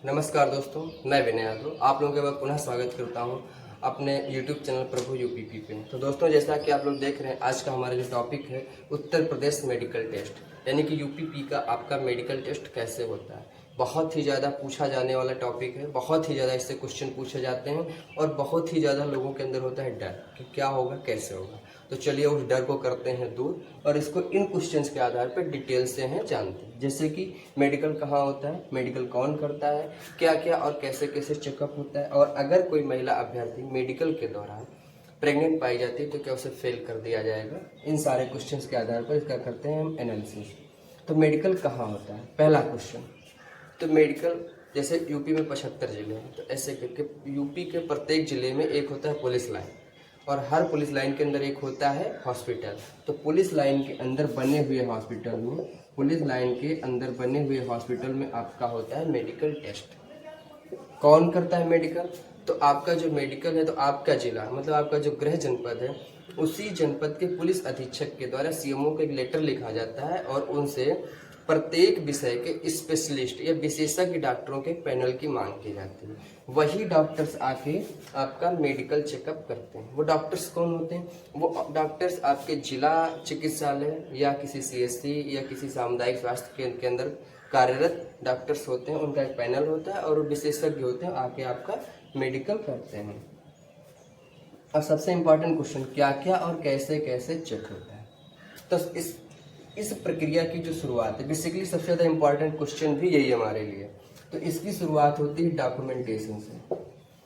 नमस्कार दोस्तों, मैं विनय यादव आप लोगों के बाद पुनः स्वागत करता हूं अपने YouTube चैनल प्रभु यूपीपी पे। तो दोस्तों, जैसा कि आप लोग देख रहे हैं, आज का हमारा जो टॉपिक है उत्तर प्रदेश मेडिकल टेस्ट, यानी कि यूपीपी का आपका मेडिकल टेस्ट कैसे होता है। बहुत ही ज़्यादा पूछा जाने वाला टॉपिक है, बहुत ही ज़्यादा इससे क्वेश्चन पूछे जाते हैं और बहुत ही ज़्यादा लोगों के अंदर होता है डर कि क्या होगा, कैसे होगा। तो चलिए उस डर को करते हैं दूर और इसको इन क्वेश्चंस के आधार पर डिटेल से हैं जानते हैं। जैसे कि मेडिकल कहाँ होता है, मेडिकल कौन करता है, क्या क्या और कैसे कैसे चेकअप होता है, और अगर कोई महिला अभ्यर्थी मेडिकल के दौरान प्रेग्नेंट पाई जाती है तो क्या उसे फेल कर दिया जाएगा। इन सारे क्वेश्चंस के आधार पर इसका करते हैं हम एनालिसिस। तो मेडिकल कहाँ होता है, पहला क्वेश्चन। तो मेडिकल जैसे यूपी में 75 जिले हैं, तो ऐसे करके यूपी के प्रत्येक जिले में एक होता है पुलिस लाइन, और हर पुलिस लाइन के अंदर एक होता है हॉस्पिटल। तो पुलिस लाइन के अंदर बने हुए हॉस्पिटल में, पुलिस लाइन के अंदर बने हुए हॉस्पिटल में आपका होता है मेडिकल टेस्ट। कौन करता है मेडिकल? तो आपका जो मेडिकल है, तो आपका जिला मतलब आपका जो गृह जनपद है, उसी जनपद के पुलिस अधीक्षक के द्वारा सीएमओ को एक लेटर लिखा जाता है और उनसे प्रत्येक विषय के स्पेशलिस्ट या विशेषज्ञ डॉक्टरों के पैनल की मांग की जाती है। वही डॉक्टर्स आके आपका मेडिकल चेकअप करते हैं। वो डॉक्टर्स कौन होते हैं? वो डॉक्टर्स आपके जिला चिकित्सालय या किसी सीएससी या किसी सामुदायिक स्वास्थ्य केंद्र के अंदर कार्यरत डॉक्टर्स होते हैं, उनका एक पैनल होता है और वो विशेषज्ञ होते हैं, आके आपका मेडिकल करते हैं। अब सबसे इम्पोर्टेंट क्वेश्चन, क्या क्या और कैसे कैसे चेक होता है। तो इस प्रक्रिया की जो शुरुआत है, बेसिकली सबसे ज़्यादा इम्पोर्टेंट क्वेश्चन भी यही हमारे लिए। तो इसकी शुरुआत होती है डॉक्यूमेंटेशन से।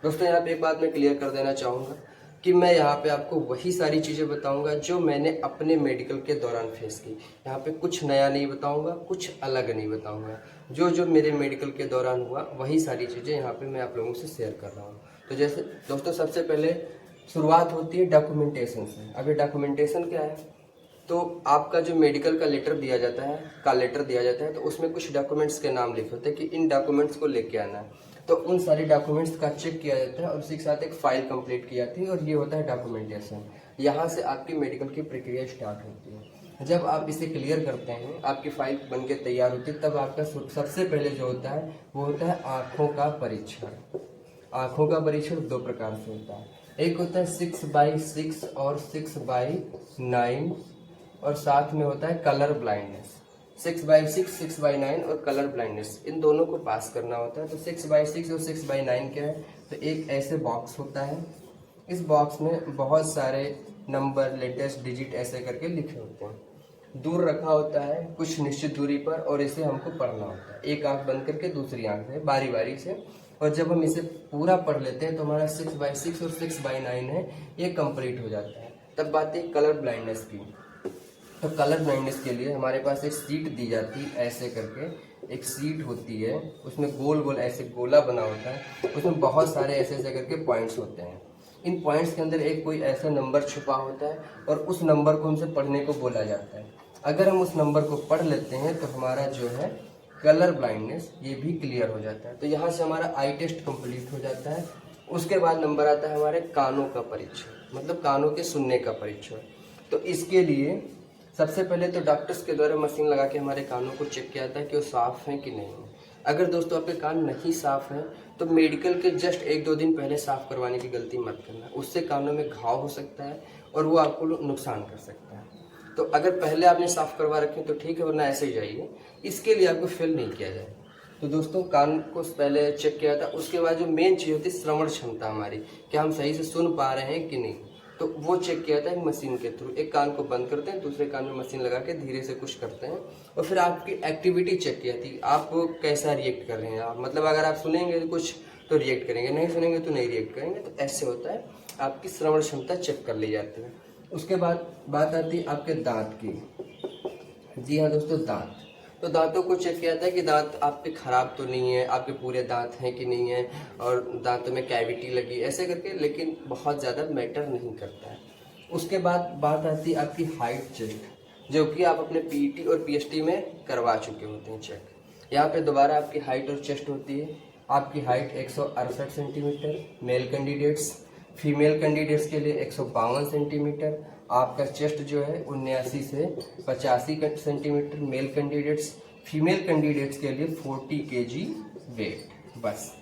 दोस्तों, यहाँ पे एक बात मैं क्लियर कर देना चाहूँगा कि मैं यहाँ पे आपको वही सारी चीज़ें बताऊँगा जो मैंने अपने मेडिकल के दौरान फेस की। यहाँ पे कुछ नया नहीं बताऊँगा, कुछ अलग नहीं बताऊँगा। जो जो मेरे मेडिकल के दौरान हुआ वही सारी चीज़ें यहाँ पे मैं आप लोगों से शेयर कर रहा हूँ। तो जैसे दोस्तों, सबसे पहले शुरुआत होती है डॉक्यूमेंटेशन से। अभी डॉक्यूमेंटेशन क्या है? तो आपका जो मेडिकल का लेटर दिया जाता है, तो उसमें कुछ डॉक्यूमेंट्स के नाम लिखे होते हैं कि इन डॉक्यूमेंट्स को लेके आना है। तो उन सारे डॉक्यूमेंट्स का चेक किया जाता है और उसी के साथ एक फाइल कंप्लीट की जाती है, और ये होता है डॉक्यूमेंटेशन। यहाँ से आपकी मेडिकल की प्रक्रिया स्टार्ट होती है। जब आप इसे क्लियर करते हैं, आपकी फाइल बन के तैयार होती है, तब आपका सबसे पहले जो होता है वो होता है आँखों का परीक्षण। आँखों का परीक्षण दो प्रकार से होता है। एक होता है 6x6 और 6x9, और साथ में होता है कलर ब्लाइंडनेस। 6x6, 6x9 और कलर ब्लाइंडनेस, इन दोनों को पास करना होता है। तो 6x6 और 6x9 क्या है? तो एक ऐसे बॉक्स होता है, इस बॉक्स में बहुत सारे नंबर, लेटेस्ट डिजिट ऐसे करके लिखे होते हैं। दूर रखा होता है कुछ निश्चित दूरी पर, और इसे हमको पढ़ना होता है, एक आंख बंद करके दूसरी आंख से बारी बारी से। और जब हम इसे पूरा पढ़ लेते हैं तो हमारा 6x6 और 6x9 है, ये कंप्लीट हो जाता है। तब बात है कलर ब्लाइंडनेस की। तो कलर ब्लाइंडनेस के लिए हमारे पास एक सीट दी जाती है, ऐसे करके एक सीट होती है, उसमें गोल गोल ऐसे गोला बना होता है, उसमें बहुत सारे ऐसे ऐसे करके पॉइंट्स होते हैं। इन पॉइंट्स के अंदर एक कोई ऐसा नंबर छुपा होता है और उस नंबर को हमसे पढ़ने को बोला जाता है। अगर हम उस नंबर को पढ़ लेते हैं तो हमारा जो है कलर ब्लाइंडनेस ये भी क्लियर हो जाता है। तो यहाँ से हमारा आई टेस्ट कंप्लीट हो जाता है। उसके बाद नंबर आता है हमारे कानों का परीक्षण, मतलब कानों के सुनने का परीक्षण। तो इसके लिए सबसे पहले तो डॉक्टर्स के द्वारा मशीन लगा के हमारे कानों को चेक किया जाता है कि वो साफ़ हैं कि नहीं है। अगर दोस्तों आपके कान नहीं साफ़ हैं तो मेडिकल के जस्ट 1-2 दिन पहले साफ़ करवाने की गलती मत करना, उससे कानों में घाव हो सकता है और वो आपको नुकसान कर सकता है। तो अगर पहले आपने साफ़ करवा रखे तो ठीक है, वरना ऐसे ही जाइए, इसके लिए आपको फेल नहीं किया जाए। तो दोस्तों, कान को पहले चेक किया था। उसके बाद जो मेन चीज़ होती है श्रवण क्षमता हमारी, क्या हम सही से सुन पा रहे हैं कि नहीं, तो वो चेक किया था एक मशीन के थ्रू। एक कान को बंद करते हैं, दूसरे कान में मशीन लगा के धीरे से कुछ करते हैं, और फिर आपकी एक्टिविटी चेक किया थी, आप कैसा रिएक्ट कर रहे हैं। आप मतलब अगर आप सुनेंगे कुछ तो रिएक्ट करेंगे, नहीं सुनेंगे तो नहीं रिएक्ट करेंगे। तो ऐसे होता है, आपकी श्रवण क्षमता चेक कर ली जाती है। उसके बाद बात आती है आपके दांत की। जी हाँ दोस्तों, दांत। तो दांतों को चेक किया जाता है कि दांत आपके खराब तो नहीं है, आपके पूरे दांत हैं कि नहीं है, और दांतों में कैविटी लगी ऐसे करके, लेकिन बहुत ज़्यादा मैटर नहीं करता है। उसके बाद बात आती है आपकी हाइट चेक, जो कि आप अपने पीईटी और पीएचडी में करवा चुके होते हैं चेक। यहाँ पे दोबारा आपकी हाइट और चेस्ट होती है। आपकी height 168 centimetre male candidates, female candidates के लिए 152 सेंटीमीटर। आपका चेस्ट जो है 79 से 85 centimetre male candidates, female candidates के लिए 40 kg वेट। बस।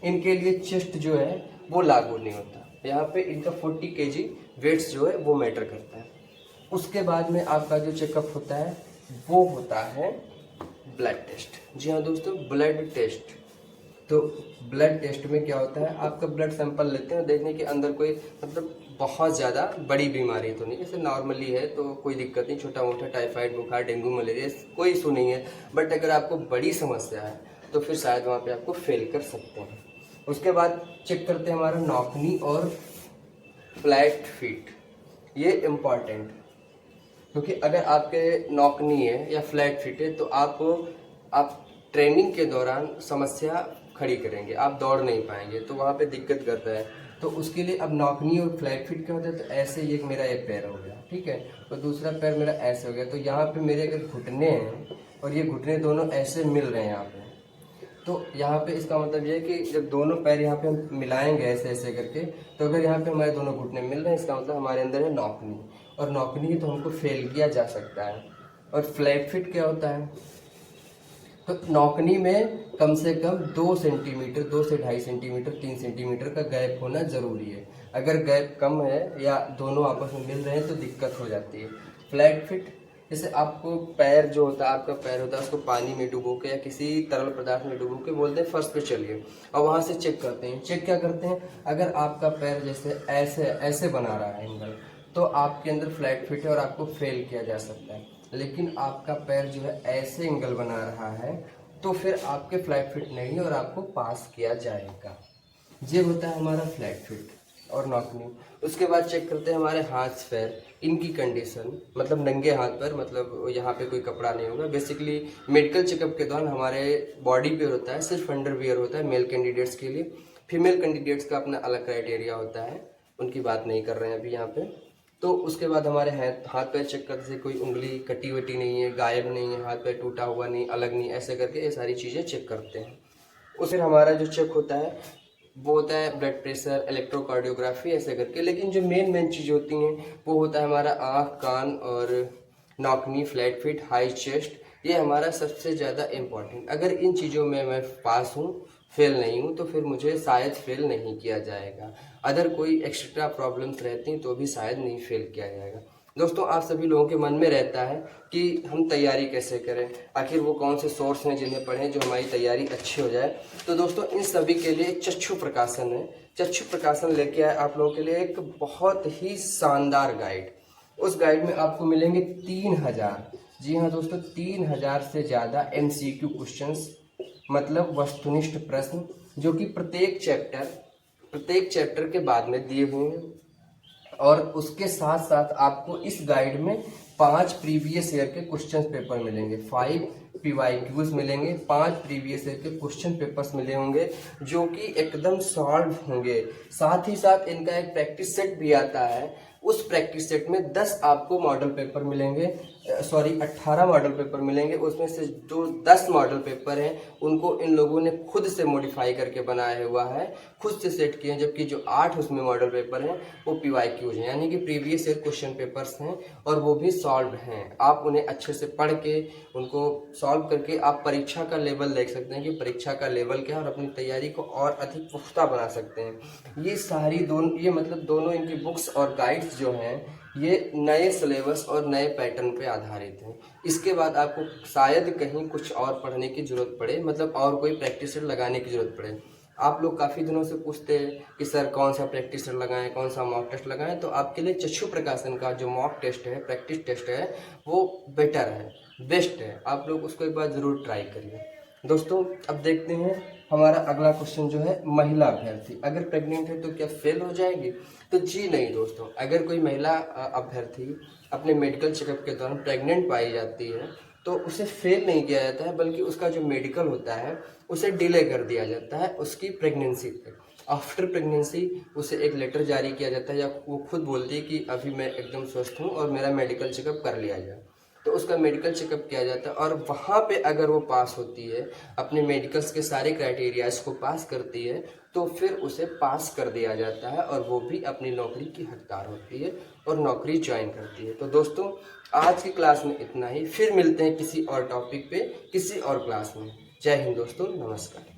इनके लिए चेस्ट जो है वो लागू नहीं होता। यहाँ पे इनका 40 kg वेट्स जो है वो मैटर करता है। उसके बाद में आपका जो चेकअप होता है वो होता है ब्लड टेस्ट। जी हाँ दोस्तों, ब्लड टेस्ट। तो ब्लड टेस्ट में क्या होता है, आपका ब्लड सैंपल लेते हैं, देखने के अंदर कोई मतलब बहुत ज़्यादा बड़ी बीमारी तो नहीं, जैसे नॉर्मली है तो कोई दिक्कत नहीं, छोटा मोटा टाइफाइड बुखार डेंगू मलेरिया कोई इशू नहीं है। बट अगर आपको बड़ी समस्या है तो फिर शायद वहाँ पे आपको फेल कर सकते हैं। उसके बाद चेक करते हैं हमारा नॉकनी और फ्लैट फीट। ये इम्पॉर्टेंट, क्योंकि अगर आपके नॉकनी है या फ्लैट फीट है तो आप ट्रेनिंग के दौरान समस्या खड़ी करेंगे, आप दौड़ नहीं पाएंगे, तो वहाँ पे दिक्कत करता है। तो उसके लिए अब नॉकनी और फ्लैट फीट क्या होता है, तो ऐसे ये मेरा एक पैर हो गया, ठीक है, और दूसरा पैर मेरा ऐसे हो गया, तो यहाँ पे मेरे अगर घुटने हैं और ये घुटने दोनों ऐसे मिल रहे हैं यहाँ पे, तो यहाँ पे इसका मतलब ये है कि जब दोनों पैर यहाँ पे हम मिलाएंगे ऐसे ऐसे करके, तो अगर यहाँ पे हमारे दोनों घुटने मिल रहे हैं इसका मतलब हमारे अंदर है नॉकनी, और नॉकनी तो हमको फेल किया जा सकता है। और फ्लैट फीट क्या होता है, तो नॉकनी में कम से कम 2 सेंटीमीटर, 2 से 2.5 सेंटीमीटर, 3 सेंटीमीटर का गैप होना ज़रूरी है। अगर गैप कम है या दोनों आपस में मिल रहे हैं तो दिक्कत हो जाती है। फ्लैट फिट, जैसे आपको पैर जो होता है, आपका पैर होता है उसको पानी में डुबो के या किसी तरल पदार्थ में डुबो के बोलते हैं फर्श पे चलिए, और वहाँ से चेक करते हैं। चेक क्या करते हैं, अगर आपका पैर जैसे ऐसे ऐसे बना रहा है एंगल, तो आपके अंदर फ्लैट फिट है और आपको फेल किया जा सकता है। लेकिन आपका पैर जो है ऐसे एंगल बना रहा है तो फिर आपके फ्लैट फिट नहीं और आपको पास किया जाएगा। ये होता है हमारा फ्लैट फिट और नॉकनी। उसके बाद चेक करते हैं हमारे हाथ पैर, इनकी कंडीशन, मतलब नंगे हाथ पैर, मतलब यहाँ पे कोई कपड़ा नहीं होगा। बेसिकली मेडिकल चेकअप के दौरान हमारे बॉडी पे होता है, सिर्फ अंडरवियर होता है मेल कैंडिडेट्स के लिए। फीमेल कैंडिडेट्स का अपना अलग क्राइटेरिया होता है, उनकी बात नहीं कर रहे हैं अभी यहाँ पे। तो उसके बाद हमारे हाथ पैर चेक करते से कोई उंगली कटी वटी नहीं है, गायब नहीं है, हाथ पैर टूटा हुआ नहीं, अलग नहीं, ऐसे करके ये सारी चीज़ें चेक करते हैं। फिर हमारा जो चेक होता है वो होता है ब्लड प्रेशर, इलेक्ट्रोकार्डियोग्राफी, ऐसे करके। लेकिन जो मेन चीज़ होती हैं वो होता है हमारा आँख, कान और knock knee, flat feet, high chest. ये हमारा सबसे ज़्यादा इम्पॉर्टेंट। अगर इन चीज़ों में मैं पास हूँ, फेल नहीं हूँ, तो फिर मुझे शायद फेल नहीं किया जाएगा। अदर कोई एक्स्ट्रा प्रॉब्लम्स रहती हैं तो भी शायद नहीं फेल किया जाएगा। दोस्तों, आप सभी लोगों के मन में रहता है कि हम तैयारी कैसे करें, आखिर वो कौन से सोर्स हैं जिन्हें पढ़ें जो हमारी तैयारी अच्छी हो जाए। तो दोस्तों, इन सभी के लिए चक्षु प्रकाशन है। चक्षु प्रकाशन लेके आए आप लोगों के लिए एक बहुत ही शानदार गाइड। उस गाइड में आपको मिलेंगे 3000, जी हाँ दोस्तों, 3000 से ज़्यादा MCQ क्वेश्चंस, मतलब वस्तुनिष्ठ प्रश्न, जो कि प्रत्येक चैप्टर के बाद में दिए हुए हैं। और उसके साथ साथ आपको इस गाइड में 5 प्रीवियस ईयर के क्वेश्चन पेपर मिलेंगे, 5 PYQs मिलेंगे, 5 प्रीवियस ईयर के क्वेश्चन पेपर्स मिले होंगे जो कि एकदम सॉल्व होंगे। साथ ही साथ इनका एक प्रैक्टिस सेट भी आता है। उस प्रैक्टिस सेट में 10 आपको मॉडल पेपर मिलेंगे, 18 मॉडल पेपर मिलेंगे। उसमें से जो 10 मॉडल पेपर हैं उनको इन लोगों ने खुद से मॉडिफाई करके बनाया हुआ है, खुद से सेट किए हैं। जबकि जो 8 उसमें मॉडल पेपर हैं वो PYQs हैं, यानी कि प्रीवियस ईयर क्वेश्चन पेपर्स हैं, और वो भी सॉल्व हैं। आप उन्हें अच्छे से पढ़ के उनको सॉल्व करके आप परीक्षा का लेवल देख सकते हैं कि परीक्षा का लेवल क्या है, और अपनी तैयारी को और अधिक पुख्ता बना सकते हैं। ये सारी दोनों इनकी बुक्स और गाइड्स जो हैं ये नए सिलेबस और नए पैटर्न पे आधारित हैं। इसके बाद आपको शायद कहीं कुछ और पढ़ने की ज़रूरत पड़े, मतलब और कोई प्रैक्टिस सेट लगाने की ज़रूरत पड़े। आप लोग काफ़ी दिनों से पूछते हैं कि सर कौन सा प्रैक्टिस सेट लगाएं, कौन सा मॉक टेस्ट लगाएं, तो आपके लिए चक्षु प्रकाशन का जो मॉक टेस्ट है, प्रैक्टिस टेस्ट है, वो बेटर है, बेस्ट है। आप लोग उसको एक बार ज़रूर ट्राई करिए। दोस्तों, अब देखते हैं हमारा अगला क्वेश्चन जो है, महिला अभ्यर्थी अगर प्रेग्नेंट है तो क्या फेल हो जाएगी? तो जी नहीं दोस्तों, अगर कोई महिला अभ्यर्थी अपने मेडिकल चेकअप के दौरान प्रेग्नेंट पाई जाती है तो उसे फेल नहीं किया जाता है, बल्कि उसका जो मेडिकल होता है उसे डिले कर दिया जाता है उसकी प्रेगनेंसी तक। आफ्टर प्रेगनेंसी उसे एक लेटर जारी किया जाता है, या वो खुद बोलती है कि अभी मैं एकदम स्वस्थ हूँ और मेरा मेडिकल चेकअप कर लिया जाए, तो उसका मेडिकल चेकअप किया जाता है। और वहाँ पे अगर वो पास होती है, अपने मेडिकल्स के सारे क्राइटेरियाज को पास करती है, तो फिर उसे पास कर दिया जाता है और वो भी अपनी नौकरी की हकदार होती है और नौकरी ज्वाइन करती है। तो दोस्तों, आज की क्लास में इतना ही। फिर मिलते हैं किसी और टॉपिक पे, किसी और क्लास में। जय हिंद दोस्तों, नमस्कार।